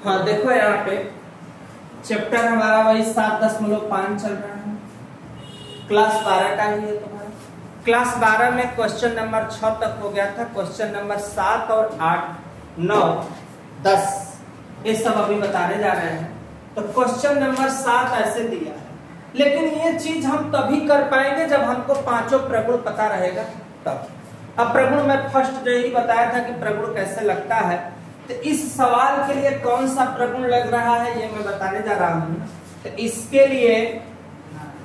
हाँ देखो यहाँ पे चैप्टर हमारा वही 7.5 चल रहा है, क्लास 12 का ही है तुम्हारा। क्लास 12 में क्वेश्चन नंबर 6 तक हो गया था। क्वेश्चन नंबर 7 और 8, 9, 10 ये सब अभी बताने जा रहे हैं। तो क्वेश्चन नंबर 7 ऐसे दिया है, लेकिन ये चीज हम तभी कर पाएंगे जब हमको पांचों प्रगुण पता रहेगा तब। अब प्रगुण मैं फर्स्ट डे ही बताया था कि प्रगुण कैसे लगता है, तो इस सवाल के लिए कौन सा प्रगुण लग रहा है ये मैं बताने जा रहा हूं। तो इसके लिए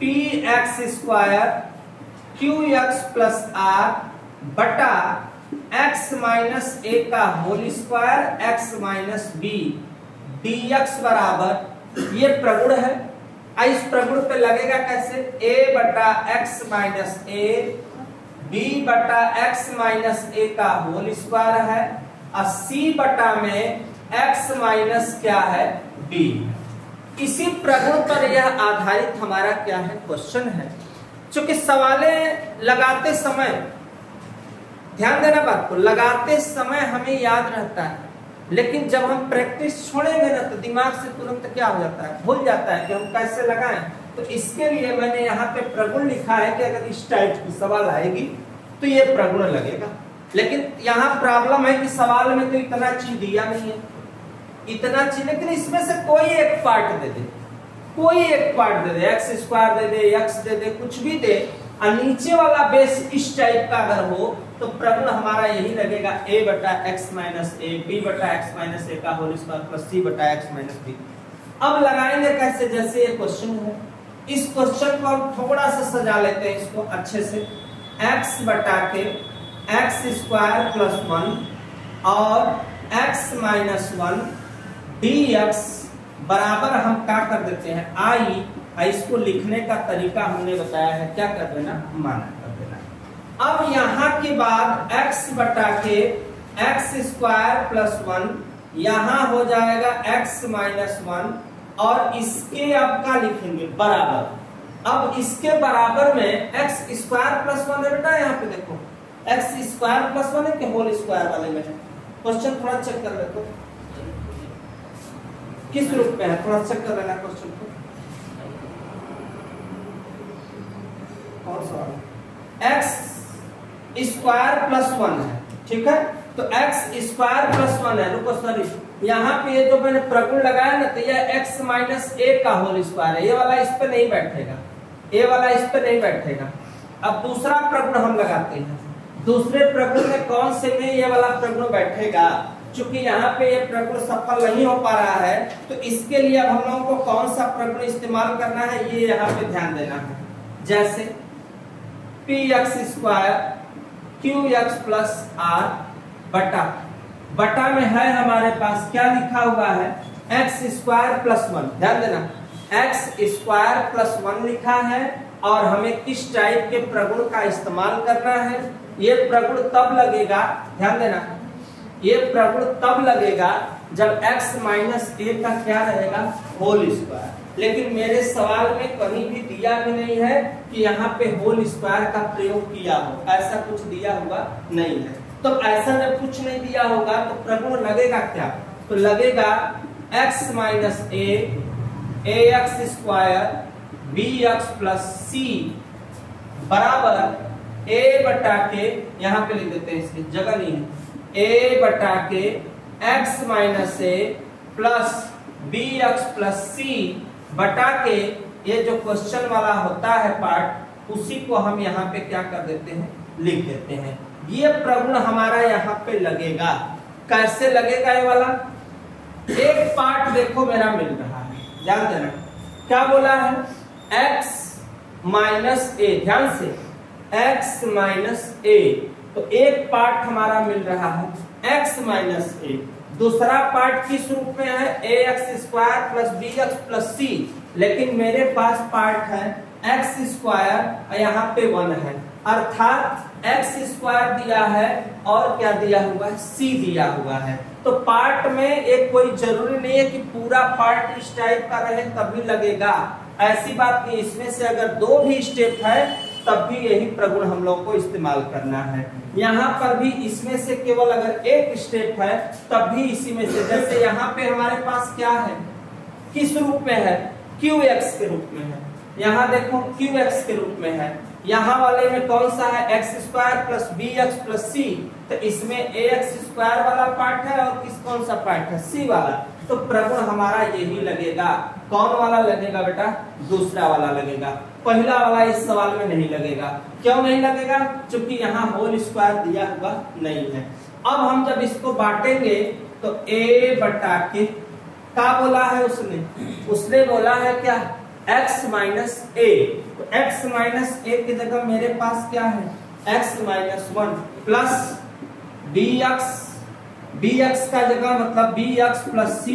px² qx प्लस r बटा x माइनस a का whole square x minus b dx बराबर ये प्रगुण है। इस प्रगुण पे लगेगा कैसे, a बटा x माइनस a b बटा x माइनस a का होल स्क्वायर है और c बटा में x माइनस क्या है b। इसी प्रगुण पर यह आधारित हमारा क्या है क्वेश्चन है। चूंकि सवालें लगाते समय ध्यान देना बात को, लगाते समय हमें याद रहता है, लेकिन जब हम प्रैक्टिस छोड़ेंगे ना तो दिमाग से तुरंत क्या हो जाता है, भूल जाता है कि हम कैसे लगाएं। तो इसके लिए मैंने यहाँ पे प्रगुण लिखा है कि अगर इस टाइप की सवाल आएगी तो ये प्रगुण लगेगा। लेकिन यहाँ प्रॉब्लम है कि सवाल में तो इतना चीज दिया नहीं है, इतना चीज, लेकिन इसमें से कोई एक पार्ट दे दे, कोई एक पार्ट दे दे, x² दे दे, x दे दे, कुछ भी दे, और नीचे वाला बेस इस टाइप का अगर हो तो प्रगुण हमारा यही लगेगा a बटा x माइनस a, b बटा x माइनस a का होल स्क्वायर प्लस c बटा x माइनस b। अब लगाएंगे कैसे, जैसे ये क्वेश्चन है, इस क्वेश्चन को हम थोड़ा सा सजा लेते हैं इसको अच्छे से। x बटा के x² प्लस 1 और x माइनस 1 dx बराबर हम क्या कर देते हैं i। इसको लिखने का तरीका हमने बताया है, क्या कर देना, माना कर देना। अब यहाँ के बाद x बटा के x² प्लस 1 यहाँ हो जाएगा x माइनस 1 और इसके अब क्या लिखेंगे बराबर। अब इसके बराबर में x² प्लस 1 है बेटा, यहाँ पे देखो x² प्लस 1 है कि होल स्क्वायर वाले में है। क्वेश्चन थोड़ा चेक कर लेते, किस रूप में है, थोड़ा चेक कर लेना क्वेश्चन को। x² प्लस 1 है, ठीक है, तो x² प्लस 1 है। रुको सॉरी, यहाँ पे ये जो मैंने प्रगुण लगाया ना, तो ये x माइनस a का होल स्क्वायर है, ये वाला इस पे नहीं बैठेगा, ये वाला इस पे नहीं बैठेगा। अब दूसरा प्रगुण हम लगाते हैं, दूसरे प्रगुण में कौन से में ये वाला प्रगुण बैठेगा। चूंकि यहाँ पे ये प्रगुण सफल नहीं हो पा रहा है, तो इसके लिए अब हम लोगों को कौन सा प्रगुण इस्तेमाल करना है ये यहाँ पे ध्यान देना है। जैसे px² qx प्लस r बटा, बटा में है हमारे पास क्या लिखा हुआ है x² प्लस 1, ध्यान देना x² प्लस 1 लिखा है। और हमें किस टाइप के प्रगुण का इस्तेमाल करना है, ये प्रगुण तब लगेगा, ध्यान देना, ये प्रगुण तब लगेगा जब x माइनस a का क्या रहेगा होल स्क्वायर। लेकिन मेरे सवाल में कहीं भी दिया भी नहीं है कि यहाँ पे होल स्क्वायर का प्रयोग किया हो, ऐसा कुछ दिया हुआ नहीं है। तो ऐसा जब कुछ नहीं दिया होगा तो प्रगुण लगेगा क्या, तो लगेगा x minus a ax² bx plus c बराबर a बटा के, यहाँ पे लिख देते हैं, इसकी जगह नहीं है, a बटा के x minus a plus bx plus c बटा के, ये जो क्वेश्चन वाला होता है पार्ट, उसी को हम यहाँ पे क्या कर देते हैं, लिख देते हैं। ये प्रगुण हमारा यहाँ पे लगेगा। कैसे लगेगा ये वाला, एक पार्ट देखो मेरा मिल रहा है, ध्यान देना क्या बोला है, x माइनस a, ध्यान से x माइनस a, तो एक पार्ट हमारा मिल रहा है x माइनस a। दूसरा पार्ट किस रूप में है, ax² plus bx plus c, लेकिन मेरे पास पार्ट है x² और यहाँ पे 1 है, अर्थात x² दिया है और क्या दिया हुआ है, c दिया हुआ है। तो पार्ट में एक कोई जरूरी नहीं है कि पूरा पार्ट इस टाइप का रहे तभी लगेगा, ऐसी बात नहीं। इसमें से अगर दो भी स्टेप है तब भी यही प्रगुण हम लोग को इस्तेमाल करना है। यहाँ पर भी इसमें से केवल अगर एक स्टेप है तब भी इसी में से, जैसे यहाँ पे हमारे पास क्या है, किस रूप में है, QX के रूप में है। यहाँ देखो QX के रूप में है। यहाँ वाले में कौन सा है, x² plus bx plus c, तो इसमें ax² वाला पार्ट है और किस कौन सा पार्ट है, c वाला। तो प्रगुण हमारा यही लगेगा। कौन वाला लगेगा बेटा, दूसरा वाला लगेगा, पहला वाला इस सवाल में नहीं लगेगा। क्यों नहीं लगेगा, क्योंकि यहाँ होल स्क्वायर दिया हुआ नहीं है। अब हम जब इसको बांटेंगे तो a बटा के क्या बोला है उसने बोला है क्या, x माइनस a। तो x माइनस a की जगह मेरे पास क्या है, x माइनस 1 प्लस bx का जगह मतलब bx प्लस c,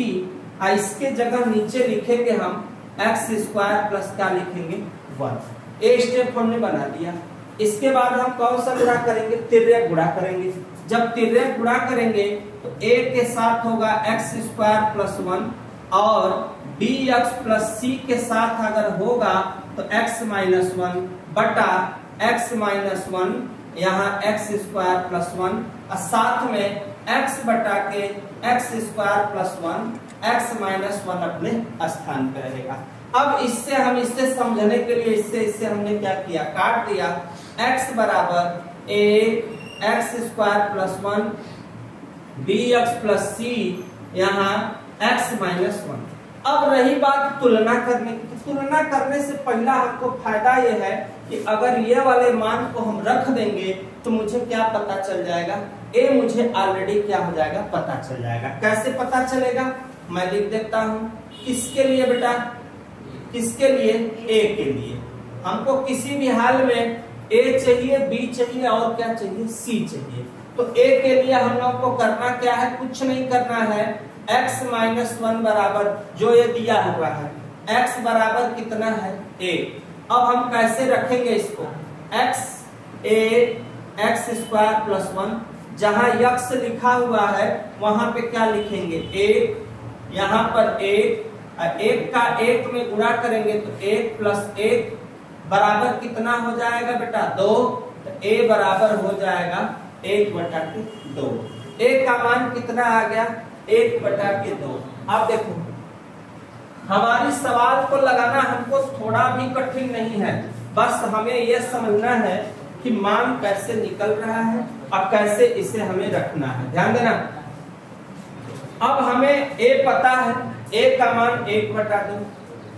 इसके जगह नीचे लिखेंगे हम x² प्लस क्या लिखेंगे 1। ए स्टेप हमने बना दिया। इसके बाद हम कौन सा गुणा करेंगे, तिर्यक गुणा करेंगे। जब तिर्यक गुणा करेंगे तो a के साथ होगा x² प्लस 1 और bx प्लस c के साथ अगर होगा तो x माइनस 1 बटा x माइनस 1 यहाँ x² प्लस 1 और साथ में x बटा के x² प्लस 1 x माइनस 1 अपने स्थान पर रहेगा। अब इससे हम इससे समझने के लिए इससे हमने क्या किया, काट दिया। x बराबर a x² plus 1 bx plus c यहाँ x माइनस 1। अब रही बात तुलना करने की, तो तुलना करने से पहला हमको फायदा यह है कि अगर ये वाले मान को हम रख देंगे तो मुझे क्या पता चल जाएगा, a मुझे ऑलरेडी क्या हो जाएगा, पता चल जाएगा। कैसे पता चलेगा, मैं लिख देता हूँ। किसके लिए बेटा, किसके लिए, a के लिए। हमको किसी भी हाल में a चाहिए, b चाहिए और क्या चाहिए, c चाहिए। तो a के लिए हम लोग को करना क्या है, कुछ नहीं करना है। x माइनस 1 बराबर जो ये दिया हुआ है, x बराबर कितना है, a। अब हम कैसे रखेंगे इसको, x² प्लस 1, जहां x लिखा हुआ है वहां पे क्या लिखेंगे, 1, यहाँ पर 1 का 1 में गुणा करेंगे तो 1 प्लस 1 बराबर कितना हो जाएगा बेटा, 2। तो a बराबर हो जाएगा 1 बटा के 2। a का मान कितना आ गया, 1 बटा के 2। अब देखो हमारी सवाल को लगाना हमको थोड़ा भी कठिन नहीं है, बस हमें यह समझना है कि मान कैसे निकल रहा है और कैसे इसे हमें रखना है। ध्यान देना। अब हमें a पता है, a का मान 1 बटा 2।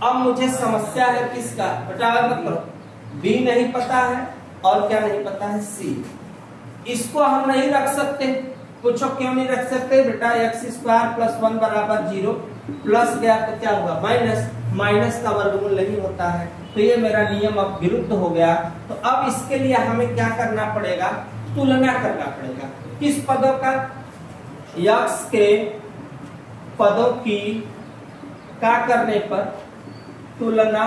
अब मुझे समस्या है किसका, बेटा मतलब b नहीं पता है और क्या नहीं पता है, c। इसको हम नहीं रख सकते। पूछो क्यों नहीं रख सकते बेटा, x² प्लस 1 बराबर 0, प्लस गया तो क्या हुआ माइनस, माइनस का वर्गमूल नहीं होता है। तो ये मेरा नियम अब विरुद्ध हो गया। तो अब इसके लिए हमें क्या करना पड़ेगा, तुलना करना पड़ेगा। किस पदों का, x के पदों की क्या करने पर, तुलना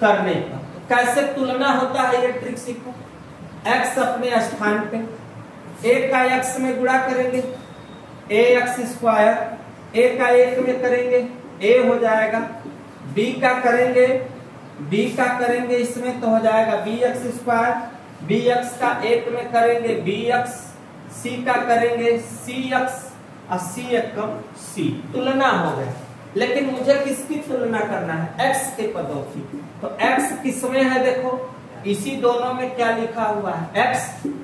करने पर। कैसे तुलना होता है ये ट्रिक सीखो। x अपने स्थान पे, a का x में गुणा करेंगे, ax², a का 1 में करेंगे a हो जाएगा, b का करेंगे इसमें तो हो जाएगा bx², bx का 1 में करेंगे bx, c का करेंगे cx और c। तुलना हो गया। लेकिन मुझे किसकी तुलना करना है, x के पदों की। तो x किसमें है, देखो इसी दोनों में क्या लिखा हुआ है, x,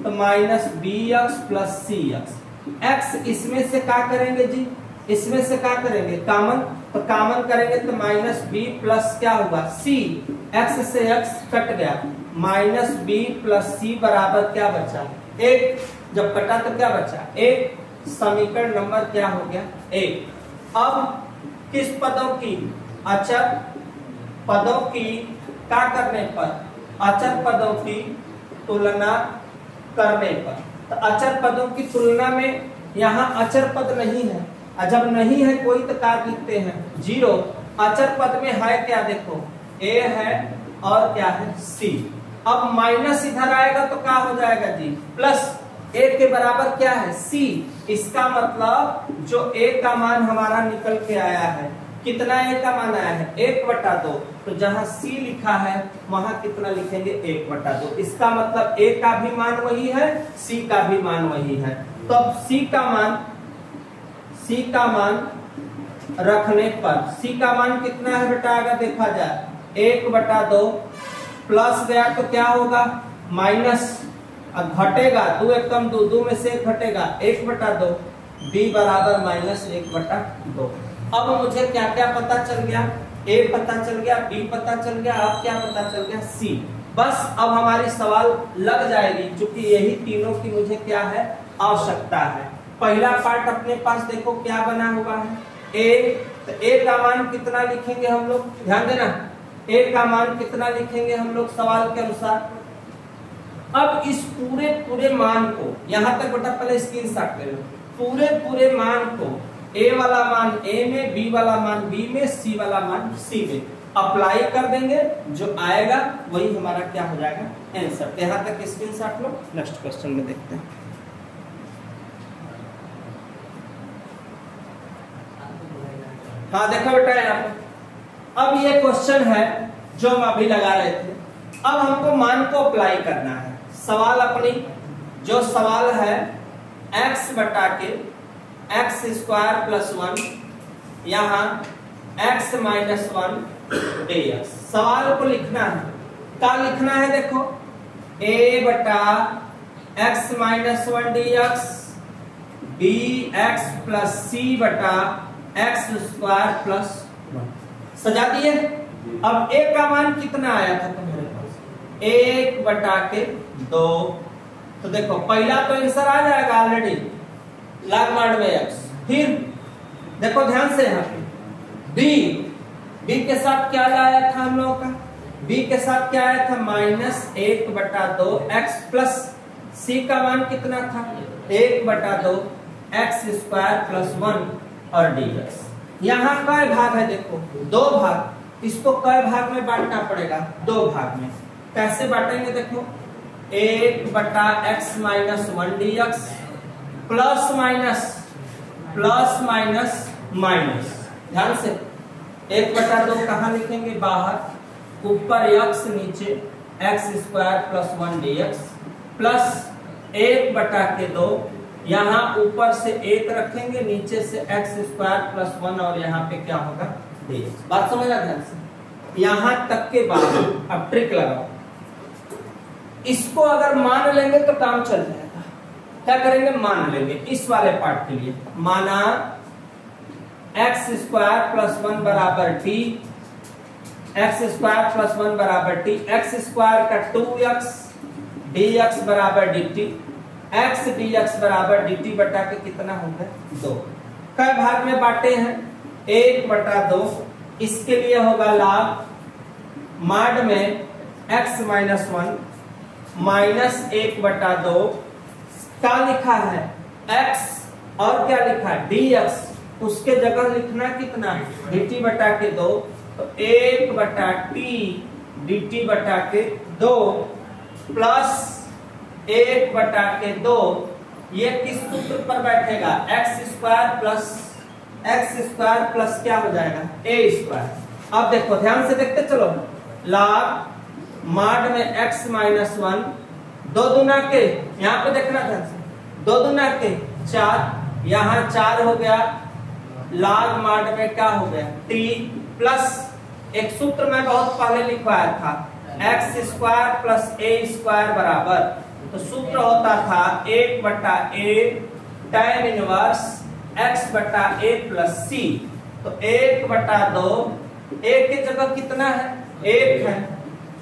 तो minus bx plus cx। x इसमें से क्या करेंगे जी, इसमें से क्या करेंगे, कामन, तो कामन करेंगे तो माइनस b प्लस क्या हुआ c, x से x कट गया, माइनस b प्लस c बराबर क्या बचा, 1। जब कटा तो क्या बचा, 1। समीकरण नंबर क्या हो गया, 1। अब किस पदों की, अचर पदों की क्या करने पर, अचर पदों की तुलना करने पर। तो अचर पदों की तुलना में यहाँ अचर पद नहीं है, जब नहीं है कोई तो क्या लिखते हैं, 0। अचर पद में है क्या, देखो a है और क्या है c। अब माइनस इधर आएगा तो क्या हो जाएगा जी, प्लस a के बराबर क्या है c। इसका मतलब जो a का मान हमारा निकल के आया है कितना ए का मान आया है 1/2, तो जहां सी लिखा है वहां कितना लिखेंगे 1/2। इसका मतलब ए का भी मान वही है, सी का भी मान वही है। तो अब सी का मान रखने पर सी का मान कितना है बेटा, अगर देखा जाए 1/2 प्लस गया तो क्या होगा माइनस, घटेगा 2 एक कम 2, 2 में से 1 घटेगा 1/2, b बराबर -1/2। अब मुझे क्या क्या पता चल गया, a पता चल गया, b पता चल गया, अब क्या पता चल गया c। बस अब हमारी सवाल लग जाएगी, क्योंकि यही तीनों की मुझे क्या है आवश्यकता है। पहला पार्ट अपने पास देखो क्या बना हुआ है a, तो a का मान कितना लिखेंगे हम लोग, ध्यान देना a का मान कितना लिखेंगे हम लोग सवाल के अनुसार। अब इस पूरे मान को यहां तक बेटा पहले स्क्रीनशॉट ले लो, पूरे मान को a वाला मान a में, b वाला मान b में, c वाला मान c में अप्लाई कर देंगे, जो आएगा वही हमारा क्या हो जाएगा आंसर। यहां तक स्क्रीनशॉट लो, नेक्स्ट क्वेश्चन में देखते हैं। हाँ देखो बेटा यहाँ पे अब ये क्वेश्चन है जो हम अभी लगा रहे थे। अब हमको मान को अप्लाई करना है। सवाल अपनी जो सवाल है x बटा के x² + 1 यहाँ x - 1 dx। सवाल को लिखना है, क्या लिखना है देखो a बटा x - 1 dx dx + c बटा x² + 1। सजा दिए। अब a का मान कितना आया था तुम्हारे पास 1/2। तो देखो पहला तो आंसर आ जाएगा ऑलरेडी log mod में x। फिर देखो ध्यान से यहाँ पे b के साथ क्या आया था हम लोगों का, b के साथ क्या आया था -1/2 x प्लस c का मान कितना था 1/2 x² + 1 और dx। यहाँ कई भाग है देखो 2 भाग, इसको कई भाग में बांटना पड़ेगा 2 भाग में। कैसे बांटेंगे देखो 1/x - 1 dx प्लस माइनस ध्यान से 1/2 कहाँ लिखेंगे बाहर, ऊपर x नीचे x² + 1 dx प्लस 1/2 यहाँ ऊपर से 1 रखेंगे, नीचे से x² + 1 और यहाँ पे क्या होगा dx। बात समझना ध्यान से। यहाँ तक के बाद अब ट्रिक लगाओ, इसको अगर मान लेंगे तो काम चल जाएगा। क्या करेंगे मान लेंगे इस वाले पार्ट के लिए, माना x² + 1 बराबर t, x² + 1 बराबर t, x² का 2x dx बराबर dt, x dx बराबर dt बटा के कितना होगा 2। कई भाग में बांटे हैं 1/2, इसके लिए होगा log mod में x - 1 -1/2 क्या लिखा है x और क्या लिखा है dx, उसके जगह लिखना कितना dt बटा के 2, तो 1/t dt बटा के 2 प्लस 1/2 ये किस सूत्र पर बैठेगा x² प्लस क्या हो जाएगा a²। अब देखो ध्यान से देखते चलो, log mod में x - 1 2 दूना के, यहाँ पे देखना ध्यान से 2 दूना के 4, यहाँ 4 हो गया, log mod में क्या हो गया t प्लस एक सूत्र में बहुत पहले लिखवाया था x² + a² बराबर, तो सूत्र होता था 1/a tan inverse x/a + c। तो 1/2 a की जगह कितना है 1 है,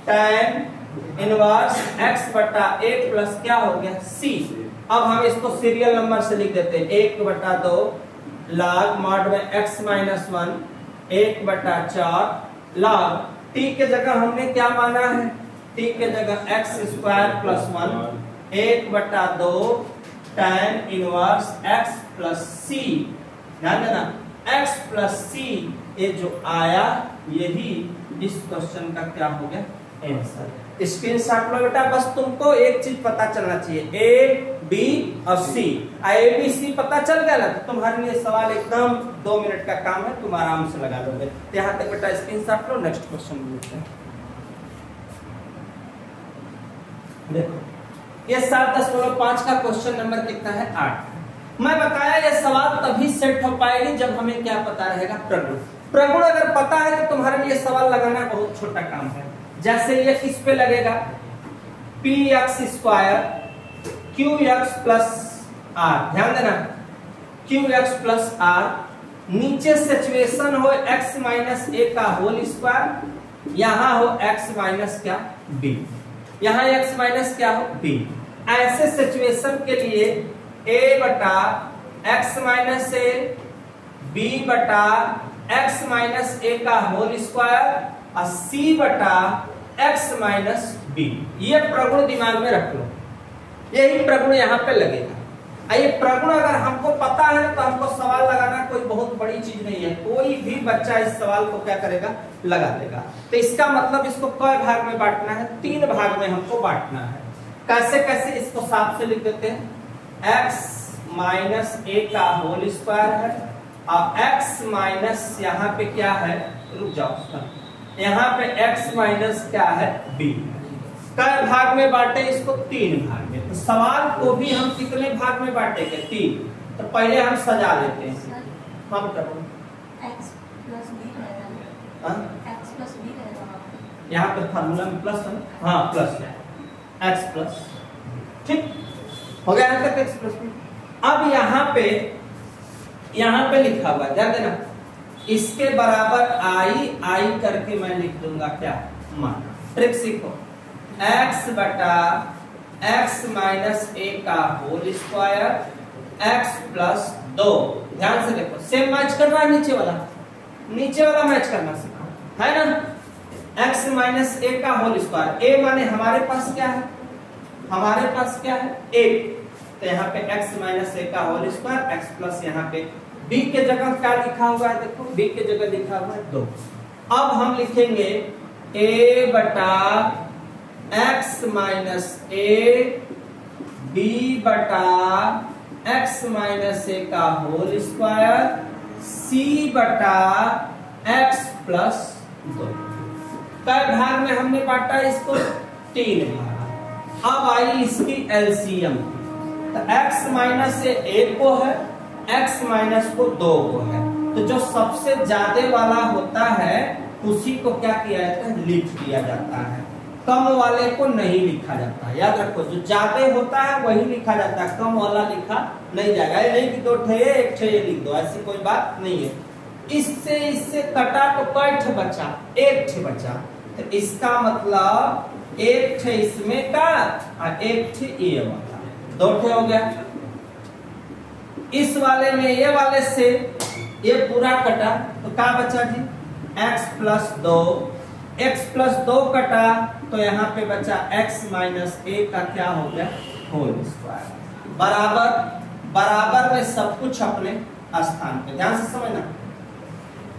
tan इनवर्स x/a प्लस क्या हो गया c। अब हम इसको सीरियल नंबर से लिख देते हैं 1/2 log mod में x - 1 1/4 log t के जगह हमने क्या माना है, t के जगह x² + 1 1/2 tan inverse x + c। ध्यान देना x + c ये जो आया यही इस क्वेश्चन का क्या हो गया आंसर। स्क्रीनशॉट लो बेटा, बस तुमको एक चीज पता चलना चाहिए a बी और सी। ABC पता चल गया ना, तो तुम्हारे लिए सवाल एकदम 2 मिनट का काम है, तुम आराम से लगा लोगे। तो यहाँ तक बेटा स्क्रीनशॉट लो, नेक्स्ट क्वेश्चन लेते हैं। देखो ये 7.5 का क्वेश्चन नंबर कितना है 8। मैं बताया ये सवाल तभी सेट हो पाएगी जब हमें क्या पता रहेगा, प्रगुण। प्रगुण अगर पता है तो तुम्हारे लिए सवाल लगाना बहुत छोटा काम है। जैसे ये किस पे लगेगा, px² qx प्लस r, ध्यान देना qx प्लस r, नीचे सिचुएशन हो x माइनस a का होल स्क्वायर, यहां हो x माइनस क्या b, यहां x माइनस क्या हो b। ऐसे सिचुएशन के लिए a बटा x माइनस a, b बटा x माइनस a का होल स्क्वायर और c बटा x माइनस b, ये प्रगुण दिमाग में रख लो। यही प्रगुण यहाँ पे लगेगा। ये प्रगुण अगर हमको पता है तो हमको सवाल लगाना कोई बहुत बड़ी चीज नहीं है, कोई भी बच्चा इस सवाल को क्या करेगा, लगा देगा। तो इसका मतलब इसको कई भाग में बांटना है, 3 भाग में हमको बांटना है। कैसे कैसे, इसको साफ से लिख देते हैं, x माइनस a का होल स्क्वायर है और x माइनस यहाँ पे क्या है, रुक जाओ, यहाँ पे x माइनस क्या है b। कई भाग में बांटे इसको, 3 भाग में। तो सवाल को भी हम कितने भाग में बांटेंगे, 3। तो पहले हम सजा लेते हैं। हम x प्लस b रहेगा, x प्लस b रहेगा, यहाँ पे फार्मूला में प्लस है, हाँ प्लस है, x प्लस, ठीक हो गया यहाँ तक x प्लस b। अब यहाँ पे लिखा हुआ, ध्यान देना, इसके बराबर i करके मैं लिख दूंगा क्या, मान। ट्रिक सीखो, x बटा x माइनस a का होल स्क्वायर x प्लस 2, ध्यान से देखो, सेम मैच करना है, नीचे वाला मैच करना सीखो, है ना। x माइनस a का होल स्क्वायर, a माने हमारे पास क्या है, हमारे पास क्या है 1, तो यहाँ पे x माइनस a का होल स्क्वायर x प्लस, यहाँ पे b के जगह क्या लिखा हुआ है, देखो b के जगह लिखा हुआ है 2। अब हम लिखेंगे a बटा x माइनस a, b बटा x माइनस a का होल स्क्वायर, c बटा x प्लस 2। कई भाग में हमने बांटा इसको, 3 भाग। अब आई इसकी एलसीएम, तो x माइनस से 1 को है, x माइनस को 2 को है, तो जो सबसे ज्यादा वाला होता है उसी को क्या किया जाता है, लिख दिया जाता है, कम वाले को नहीं लिखा जाता है। याद रखो, जो ज्यादा होता है वही लिखा जाता है, कम वाला लिखा नहीं जाएगा। ये नहीं कि 2 ठे 1 ठे लिख दो, ऐसी कोई बात नहीं है। इससे कटा तो कई ठे बचा, 1 ठे बचा, तो इसका मतलब 1 ठे इसमें का और 1 ठे ये वाला, 2 ठे हो गया। इस वाले में ये वाले से ये पूरा कटा, तो क्या बचा जी, x प्लस 2, x प्लस 2 कटा, तो यहाँ पे बचा x माइनस a का क्या हो गया, होल स्क्वायर, बराबर में सब कुछ अपने स्थान पे। ध्यान से समझना,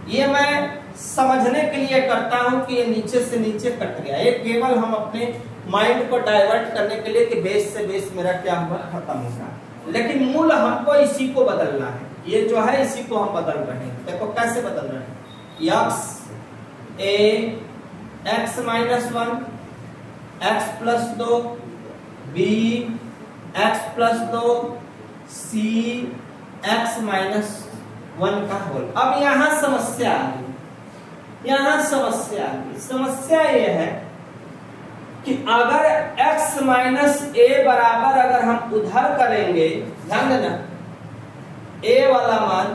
ये मैं समझने के लिए करता हूं कि ये नीचे से नीचे कट गया, ये केवल हम अपने माइंड को डाइवर्ट करने के लिए कि बेस से बेस मेरा क्या हुआ, खत्म होगा। लेकिन मूल हमको इसी को बदलना है, ये जो है इसी को हम बदल रहे हैं। देखो कैसे बदल रहे हैं, x minus 1, x plus 2, b x plus 2, c x minus 1 का होल। अब यहाँ समस्या आ गई, समस्या ये है कि अगर x माइनस a बराबर अगर हम उधर करेंगे, ध्यान देना, a वाला मान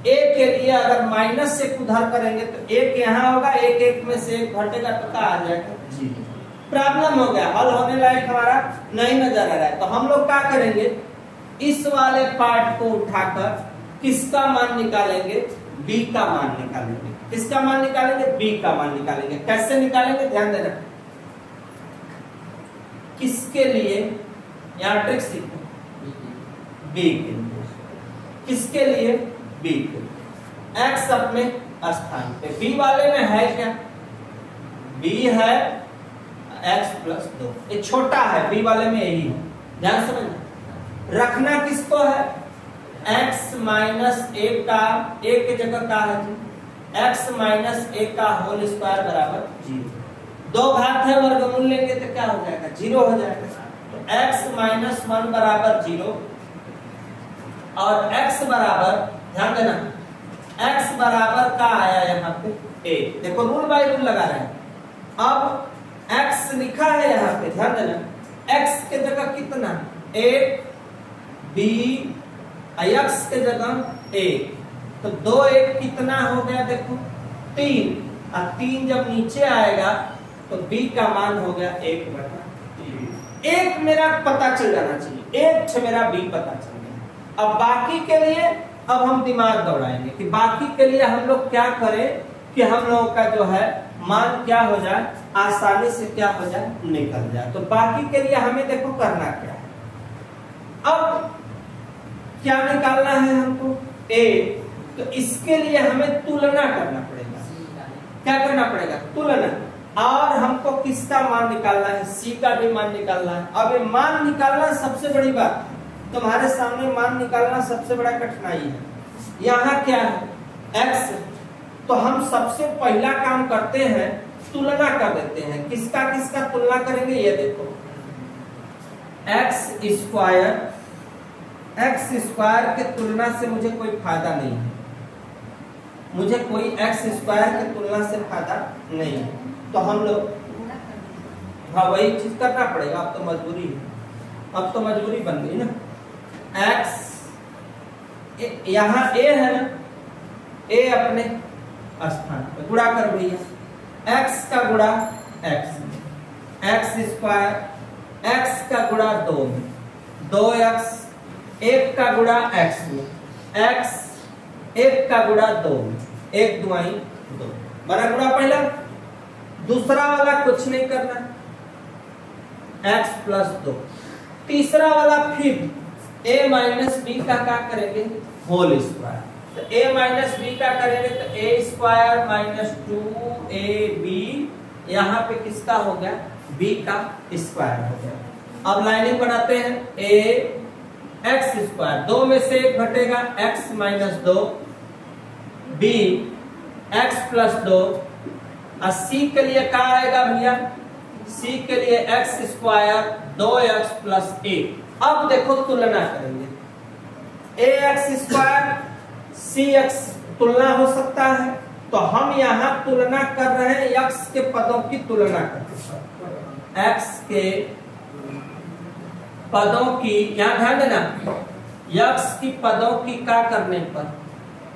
a के लिए अगर माइनस से उधर करेंगे तो 1 यहाँ होगा, 1 में से 1 घटेगा तो क्या आ जाएगा, 0। प्रॉब्लम हो गया, हल होने लायक हमारा नहीं नजर आ रहा है। तो हम लोग क्या करेंगे, इस वाले पार्ट को उठाकर किसका मान निकालेंगे, b का मान निकालेंगे। किसका मान निकालेंगे, b का मान निकालेंगे। कैसे निकालेंगे, ध्यान देना, किसके लिए, यहाँ ट्रिक सीखो, b के लिए, किसके लिए, b के लिए, x अपने स्थान पे, b वाले में है क्या, b है x प्लस 2, ये छोटा है, b वाले में यही है, ध्यान समझना। रखना किसको है, x माइनस एक का, एक की जगह का है जी, x माइनस एक का होल स्क्वायर बराबर 0। दो घात है, वर्गमूल लेंगे तो क्या हो जाएगा, 0 हो जाएगा। तो x माइनस 1 बराबर 0 और x बराबर, ध्यान देना, x बराबर का आया यहाँ पे a। देखो रूल बाय रूल लगा रहे हैं। अब x लिखा है यहाँ पे, ध्यान देना, x के जगह कितना, 1 b, x के जगह 1, तो 2 1 कितना हो गया, देखो 3, और 3 जब नीचे आएगा तो b का मान हो गया 1/3। एक मेरा पता चल जाना चाहिए, एक मेरा b पता चल गया। अब बाकी के लिए अब हम दिमाग दौड़ाएंगे कि बाकी के लिए हम लोग क्या करें कि हम लोगों का जो है मान क्या हो जाए, आसानी से क्या हो जाए, निकल जाए। तो बाकी के लिए हमें देखो करना क्या है, अब क्या निकालना है हमको, a, तो इसके लिए हमें तुलना करना पड़ेगा। क्या करना पड़ेगा, तुलना। और हमको किसका मान निकालना है, c का भी मान निकालना है। अब ये मान निकालना सबसे बड़ी बात है, तुम्हारे सामने मान निकालना सबसे बड़ा कठिनाई है। यहाँ क्या है, x, तो हम सबसे पहला काम करते हैं, तुलना कर देते हैं। किसका किसका तुलना करेंगे, ये देखो, x स्क्वायर के तुलना से मुझे कोई फायदा नहीं है, मुझे कोई x स्क्वायर के तुलना से फायदा नहीं है। तो हम लोग, हाँ वही चीज करना पड़ेगा, अब तो मजबूरी है, अब तो मजबूरी बन गई ना। x यहाँ a है ना, a अपने स्थान पे गुणा कर भैया, x का गुणा x स्क्वायर, x का गुणा 2 में 2x, 1 का गुणा x में x, 1 का गुणा 2 में 1 2 2 बड़ा गुणा पहला, दूसरा वाला कुछ नहीं करना, x प्लस 2, तीसरा वाला फिर a माइनस बी का क्या करेंगे, होल स्क्वायर। तो a माइनस बी का करेंगे तो a स्क्वायर माइनस 2ab, यहाँ पे किसका हो गया, b का स्क्वायर हो गया। अब लाइनिंग बनाते हैं, a x स्क्वायर, 2 में से 1 घटेगा, x minus 2, b x plus 2, और c के लिए क्या आएगा भैया, c के लिए x स्क्वायर 2x प्लस 1। अब देखो तुलना करेंगे, ax स्क्वायर cx तुलना हो सकता है, तो हम यहाँ तुलना कर रहे हैं, x के पदों की तुलना करते हैं, x के पदों की, यहाँ ध्यान देना, x की पदों की क्या करने पर,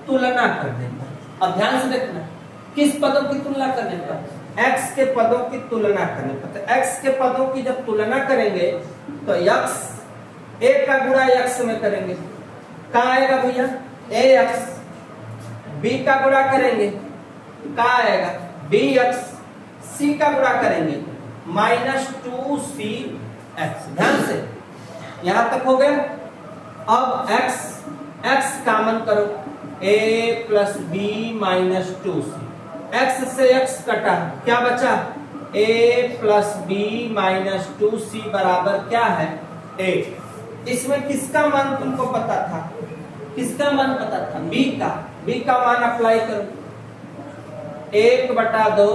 तुलना करने पर। अब ध्यान से देखना, किस पदों की तुलना करने पर, x के पदों की तुलना करने पर। तो x के पदों की जब तुलना करेंगे तो x, a का गुणा x में करेंगे, कहाँ आएगा भैया, ax, b का गुणा करेंगे, कहाँ आएगा, bx, c का गुणा करेंगे, माइनस 2cx। ध्यान से यहां तक हो गया। अब x कॉमन करो, a plus b minus 2c, x से x कटा, क्या बचा, a plus b minus 2c बराबर क्या है, 8। इसमें किसका मान तुमको पता था, किसका मान पता था, b का मान अप्लाई करो, 1/2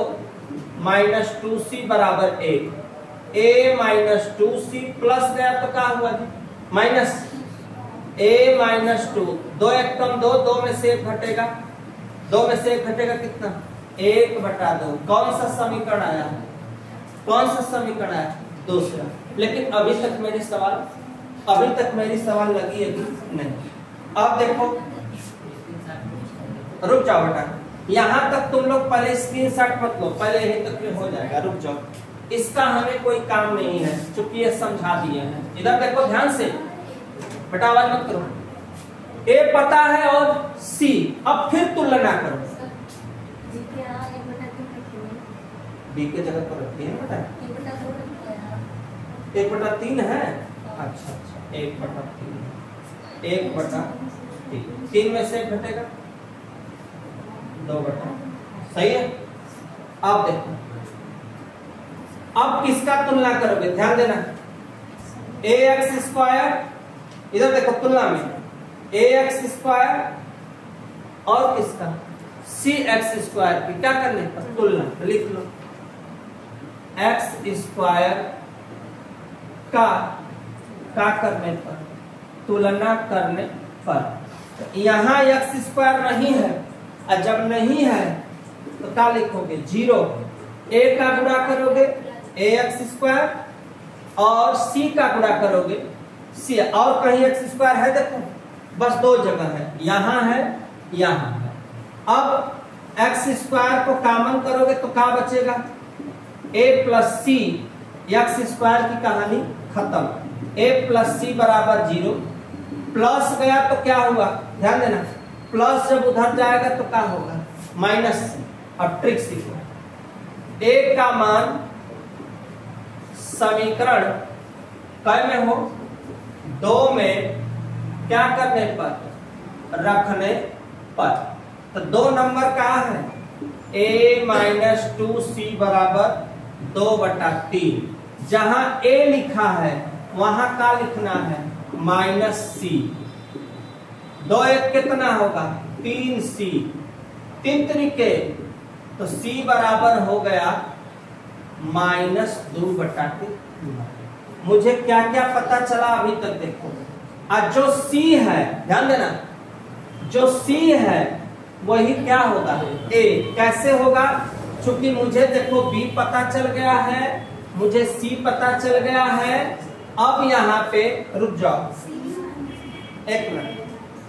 माइनस 2c बराबर 1, a माइनस 2c प्लस गया तो क्या हुआ जी, माइनस a माइनस 2, 2 1 कम 2, 2 में से 1 घटेगा, 2 में से 1 घटेगा कितना, 1/2। कौन सा समीकरण आया, कौन सा समीकरण आया, दूसरा। लेकिन अभी तक मेरी सवाल लगी है कि नहीं। अब देखो, रुक जाओ बेटा, यहाँ तक तुम लोग पहले स्क्रीनशॉट मत लो, पहले यहीं तक हो जाएगा, रुक जाओ, इसका हमें कोई काम नहीं है, चूंकि ये समझा दिए हैं। इधर देखो ध्यान से बेटा, आवाज मत करो, ए पता है और सी, अब फिर तुलना करो, बी के जगह पर रखी है बेटा, 1/3 है, अच्छा 1/3, 1/3, 3 में से घटेगा 2/, सही है। अब देखो, अब किसका तुलना करोगे, ध्यान देना, ax स्क्वायर इधर देखो तुलना में ए एक्स स्क्वायर और किसका सी एक्स स्क्वायर की क्या करने पर तुलना, लिख लो एक्स स्क्वायर का करने पर, तुलना करने पर। यहां एक्स स्क्वायर नहीं है, और जब नहीं है तो क्या लिखोगे 0। ए का गुणा करोगे ए एक्स स्क्वायर और सी का गुणा करोगे सी। और कहीं एक्स स्क्वायर है देखो, बस दो जगह है, यहां है यहां है। अब एक्स स्क्वायर को कॉमन करोगे तो क्या बचेगा a plus c, x square की कहानी खत्म। a प्लस सी बराबर 0, प्लस गया तो क्या हुआ ध्यान देना, प्लस जब उधर जाएगा तो क्या होगा माइनस सी। अब ट्रिक सीखो, a का मान समीकरण कै में हो 2 में क्या करने पर रखने पर। तो 2 नंबर का है a माइनस 2c बराबर 2/3। जहां a लिखा है वहां का लिखना है माइनस सी। 2 1 कितना होगा 3c, 3 तरीके तो c बराबर हो गया -2/3। मुझे क्या क्या पता चला अभी तक देखो। आज जो c है ध्यान देना, जो c है वही क्या होगा a। कैसे होगा, चूंकि मुझे देखो b पता चल गया है, मुझे c पता चल गया है। अब यहाँ पे रुक जाओ एक मिनट,